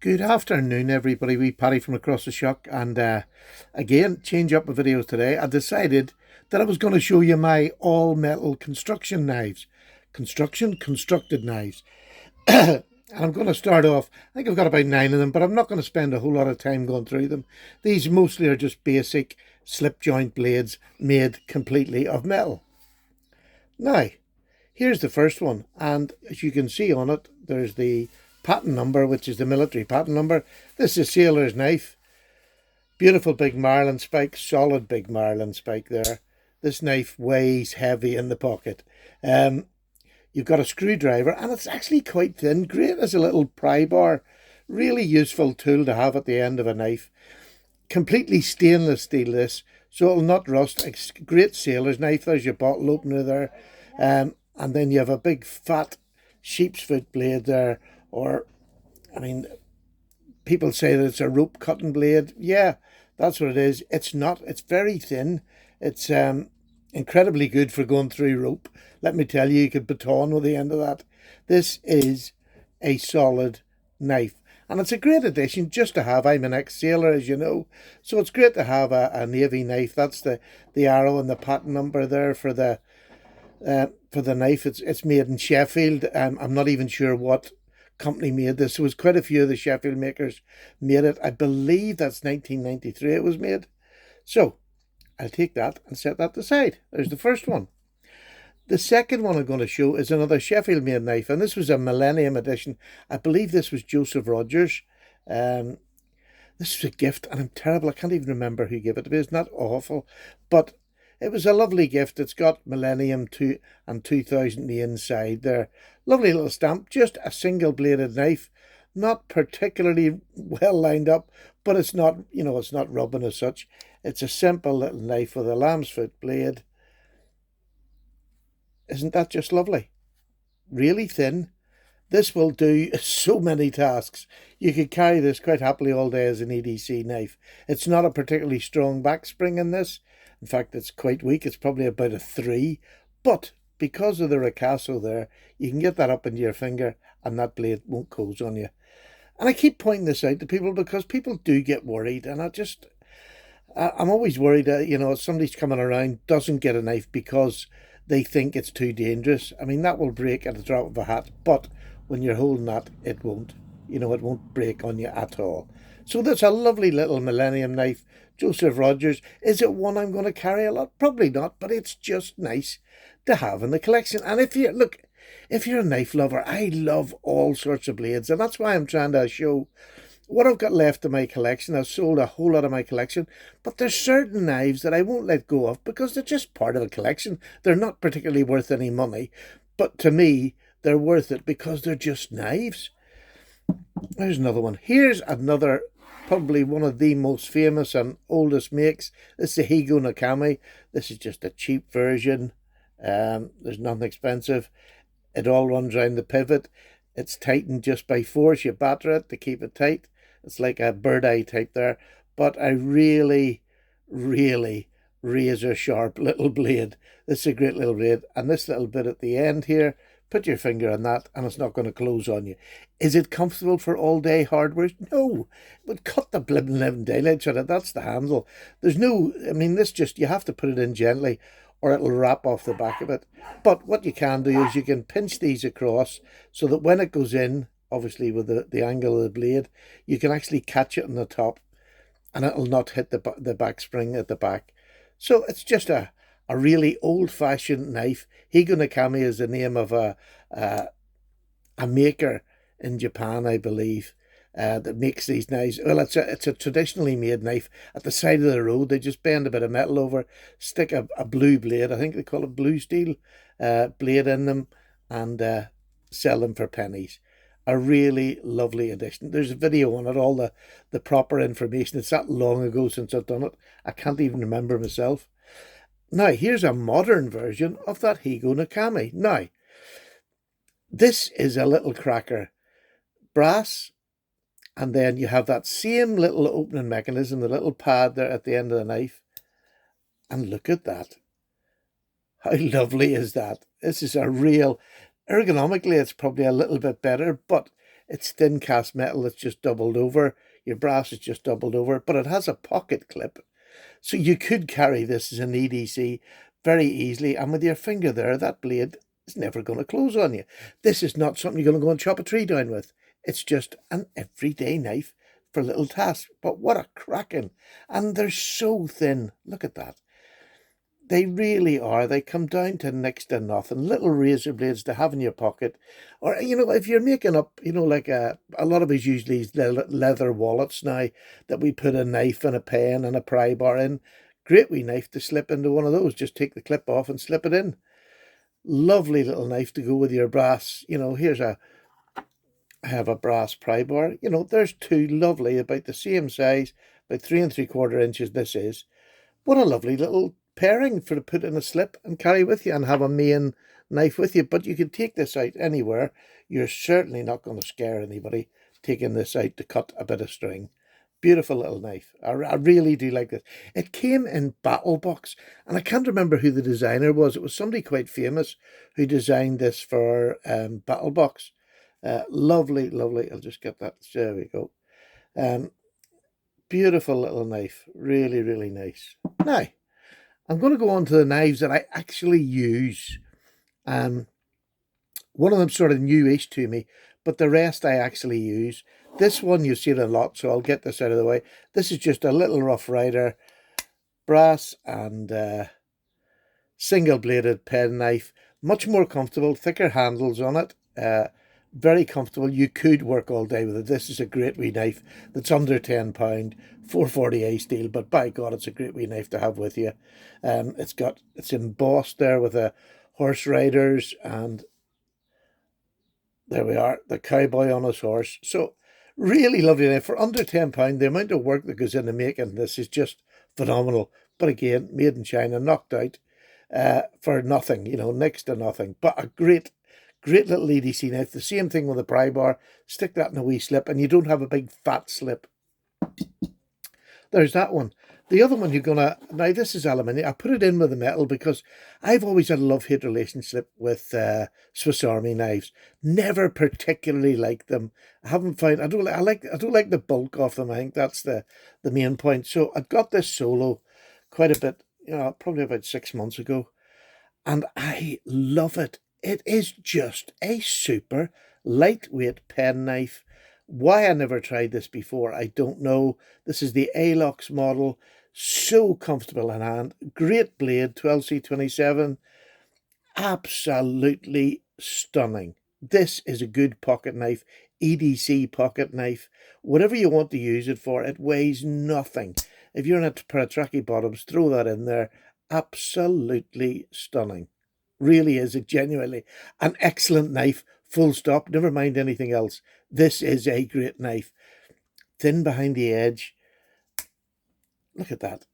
Good afternoon, everybody. We Paddy from across the shop, and again, change up the videos today. I decided that I was going to show you my all-metal construction knives, constructed knives. And I'm going to start off. I think I've got about 9 of them, but I'm not going to spend a whole lot of time going through them. These mostly are just basic slip joint blades made completely of metal. Now, here's the first one, and as you can see on it, there's the patent number, which is the military patent number. This is a sailor's knife. Beautiful big marlin spike, solid big marlin spike there. This knife weighs heavy in the pocket. You've got a screwdriver, and it's actually quite thin. Great as a little pry bar. Really useful tool to have at the end of a knife. Completely stainless steel this, so it'll not rust. It's a great sailor's knife. There's your bottle opener there. And then you have a big fat sheep's foot blade there. Or, I mean, people say that it's a rope cutting blade. Yeah, that's what it is. It's not. It's very thin. It's incredibly good for going through rope. Let me tell you, you could baton with the end of that. This is a solid knife. And it's a great addition just to have. I'm an ex-sailor, as you know. So it's great to have a Navy knife. That's the arrow and the patent number there for the knife. It's made in Sheffield. I'm not even sure what company made this. There was quite a few of the Sheffield makers made it. I believe that's 1993 it was made. So I'll take that and set that aside. There's the first one. The second one I'm going to show is another Sheffield made knife, and this was a Millennium edition. I believe this was Joseph Rogers. This was a gift, and I'm terrible. I can't even remember who gave it to me. It's not awful, but it was a lovely gift. It's got Millennium 2 and 2000 on the inside there. Lovely little stamp. Just a single bladed knife. Not particularly well lined up, but it's not, it's not rubbing as such. It's a simple little knife with a lamb's foot blade. Isn't that just lovely? Really thin. This will do so many tasks. You could carry this quite happily all day as an EDC knife. It's not a particularly strong back spring in this. In fact, it's quite weak. It's probably about a 3. But because of the ricasso there, you can get that up into your finger and that blade won't close on you. And I keep pointing this out to people because people do get worried. And I'm always worried that, if somebody's coming around, doesn't get a knife because they think it's too dangerous. I mean, that will break at the drop of a hat. But when you're holding that, it won't. It won't break on you at all. So that's a lovely little Millennium knife. Joseph Rogers. Is it one I'm going to carry a lot? Probably not, but it's just nice to have in the collection. And if you're a knife lover, I love all sorts of blades. And that's why I'm trying to show what I've got left in my collection. I've sold a whole lot of my collection, but there's certain knives that I won't let go of because they're just part of the collection. They're not particularly worth any money, but to me, they're worth it because they're just knives. There's another one. Here's another, probably one of the most famous and oldest makes. This is the Higun Ame. This is just a cheap version. There's nothing expensive. It all runs around the pivot. It's tightened just by force. You batter it to keep it tight. It's like a bird eye type there. But a really, really razor sharp little blade. This is a great little blade. And this little bit at the end here, put your finger on that and it's not going to close on you. Is it comfortable for all day hard work? No. It would cut the blibbing living daylights out of it. That's the handle. You have to put it in gently or it'll wrap off the back of it. But what you can do is you can pinch these across so that when it goes in, obviously with the angle of the blade, you can actually catch it on the top and it'll not hit the back spring at the back. So it's just a really old-fashioned knife. Higun Ame is the name of a maker in Japan, I believe, that makes these knives. Well, it's a traditionally made knife. At the side of the road, they just bend a bit of metal over, stick a blue blade, I think they call it blue steel, blade in them, and sell them for pennies. A really lovely addition. There's a video on it, all the proper information. It's that long ago since I've done it. I can't even remember myself. Now, here's a modern version of that Higun Ame. Now, this is a little cracker. Brass, and then you have that same little opening mechanism, the little pad there at the end of the knife. And look at that. How lovely is that? This is a real... Ergonomically, it's probably a little bit better, but It's thin cast metal that's just doubled over. Your brass is just doubled over, but it has a pocket clip. So you could carry this as an EDC very easily, and with your finger there, that blade is never going to close on you. This is not something you're going to go and chop a tree down with. It's just an everyday knife for little tasks. But what a cracking. And they're so thin. Look at that. They really are. They come down to next to nothing. Little razor blades to have in your pocket. Or, if you're making up, like a lot of us usually use leather wallets now that we put a knife and a pen and a pry bar in. Great wee knife to slip into one of those. Just take the clip off and slip it in. Lovely little knife to go with your brass. I have a brass pry bar. There's two lovely, about the same size, about 3¾ inches this is. What a lovely little pairing for to put in a slip and carry with you and have a main knife with you. But you can take this out anywhere. You're certainly not going to scare anybody taking this out to cut a bit of string. Beautiful little knife. I really do like this. It came in battle box, and I can't remember who the designer was. It was somebody quite famous who designed this for battle box. Lovely, lovely. I'll just get that. There we go. Beautiful little knife. Really, really nice. Now, I'm going to go on to the knives that I actually use. One of them sort of newish to me, but the rest I actually use. This one you've seen a lot, so I'll get this out of the way. This is just a little Rough Rider brass and single-bladed pen knife. Much more comfortable, thicker handles on it. Very comfortable. You could work all day with it. This is a great wee knife that's under £10, 440A steel, but by God, it's a great wee knife to have with you. It's embossed there with a horse riders, and there we are, the cowboy on his horse. So really lovely knife for under £10. The amount of work that goes into making this is just phenomenal. But again, made in China, knocked out for nothing, next to nothing. But a great little EDC knife. The same thing with a pry bar. Stick that in a wee slip and you don't have a big fat slip. There's that one. The other one now this is aluminium. I put it in with the metal because I've always had a love-hate relationship with Swiss Army knives. Never particularly liked them. I haven't found, I don't like the bulk of them. I think that's the main point. So I got this solo quite a bit, probably about 6 months ago. And I love it. It is just a super lightweight pen knife. Why I never tried this before, I don't know. This is the Alox model. So comfortable in hand. Great blade, 12C27. Absolutely stunning. This is a good pocket knife, EDC pocket knife. Whatever you want to use it for, it weighs nothing. If you're in a pair of tracky bottoms, throw that in there. Absolutely stunning. Really is genuinely an excellent knife, full stop, never mind anything else. This is a great knife. Thin behind the edge. Look at that.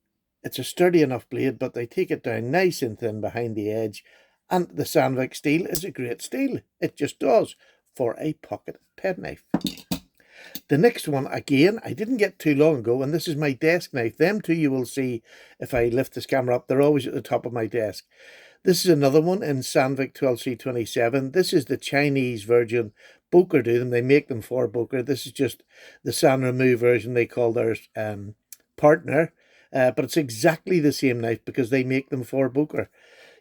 It's a sturdy enough blade, but they take it down nice and thin behind the edge. And the Sandvik steel is a great steel. It just does for a pocket pen knife. The next one, again, I didn't get too long ago, and this is my desk knife. Them two you will see if I lift this camera up. They're always at the top of my desk. This is another one in Sandvik 12C27. This is the Chinese version. Boker do them. They make them for Boker. This is just the San Remo version. They call theirs partner. But it's exactly the same knife because they make them for Boker.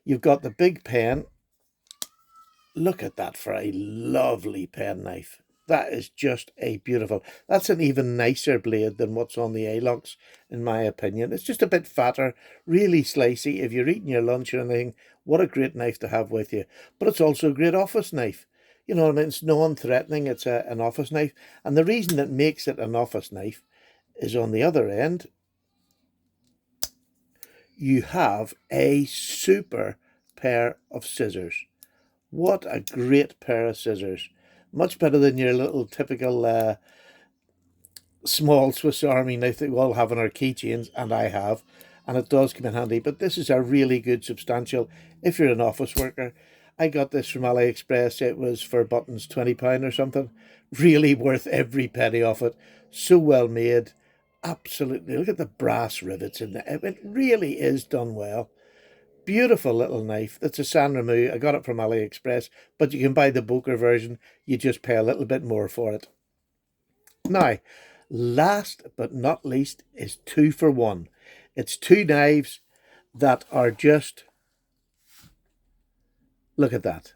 You've got the big pen. Look at that for a lovely pen knife. That is just a beautiful. That's an even nicer blade than what's on the Alox, in my opinion. It's just a bit fatter, really slicey. If you're eating your lunch or anything, what a great knife to have with you. But it's also a great office knife. You know what I mean? It's non-threatening. It's an office knife. And the reason that makes it an office knife is on the other end, you have a super pair of scissors. What a great pair of scissors. Much better than your little typical small Swiss Army knife that we all have on our keychains, and I have. And it does come in handy. But this is a really good substantial, if you're an office worker. I got this from AliExpress. It was for buttons £20 or something. Really worth every penny of it. So well made. Absolutely. Look at the brass rivets in there. It really is done well. Beautiful little knife. That's a San Remo. I got it from AliExpress, but you can buy the Boker version. You just pay a little bit more for it. Now, last but not least is 2 for 1. It's 2 knives that are just, look at that.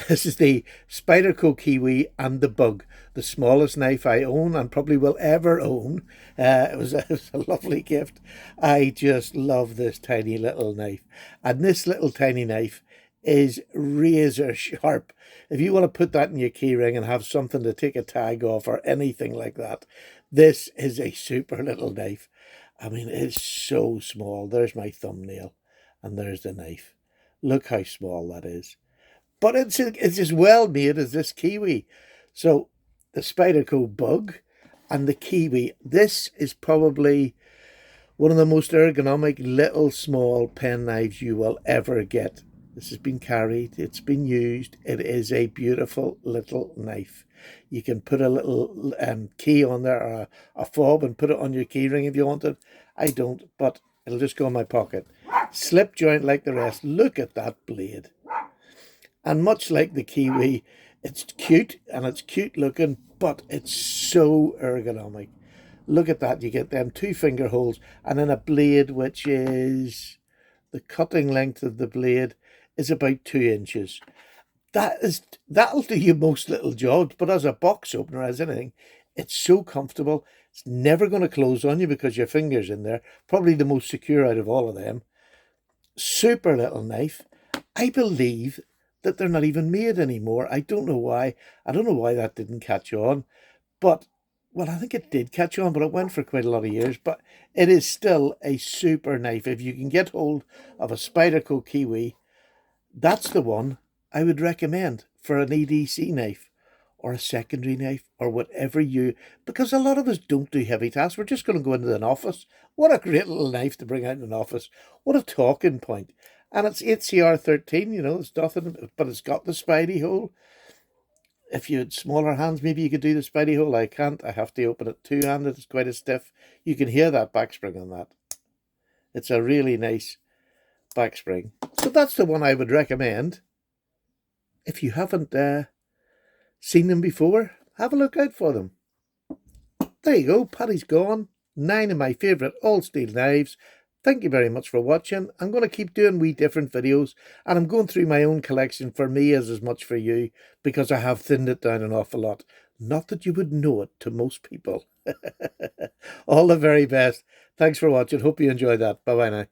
This is the Spyderco Kiwi and the Bug, the smallest knife I own and probably will ever own. It was a lovely gift. I just love this tiny little knife. And this little tiny knife is razor sharp. If you want to put that in your keyring and have something to take a tag off or anything like that, this is a super little knife. I mean, it's so small. There's my thumbnail and there's the knife. Look how small that is. But it's as well made as this Kiwi. So the Spyderco Bug and the Kiwi. This is probably one of the most ergonomic little small pen knives you will ever get. This has been carried. It's been used. It is a beautiful little knife. You can put a little key on there or a fob and put it on your keyring if you wanted. I don't, but it'll just go in my pocket. Slip joint like the rest. Look at that blade. And much like the Kiwi, it's cute and it's cute looking, but it's so ergonomic. Look at that. You get them 2 finger holes and then a blade which is, the cutting length of the blade is about 2 inches. That'll do you most little jobs, but as a box opener, as anything, it's so comfortable. It's never going to close on you because your finger's in there. Probably the most secure out of all of them. Super little knife. I believe that they're not even made anymore. I don't know why. I don't know why that didn't catch on. But, well, I think it did catch on, but it went for quite a lot of years. But it is still a super knife. If you can get hold of a Spyderco Kiwi, that's the one I would recommend for an EDC knife or a secondary knife or whatever you... Because a lot of us don't do heavy tasks. We're just going to go into an office. What a great little knife to bring out in an office. What a talking point. And it's 8CR13, you know, it's nothing, but it's got the Spidey hole. If you had smaller hands, maybe you could do the Spidey hole. I can't. I have to open it two-handed. It's quite a stiff. You can hear that backspring on that. It's a really nice backspring. So that's the one I would recommend. If you haven't seen them before, have a look out for them. There you go. Paddy's gone. 9 of my favourite all-steel knives. Thank you very much for watching. I'm going to keep doing wee different videos, and I'm going through my own collection for me as much for you, because I have thinned it down an awful lot. Not that you would know it to most people. All the very best. Thanks for watching. Hope you enjoyed that. Bye-bye now.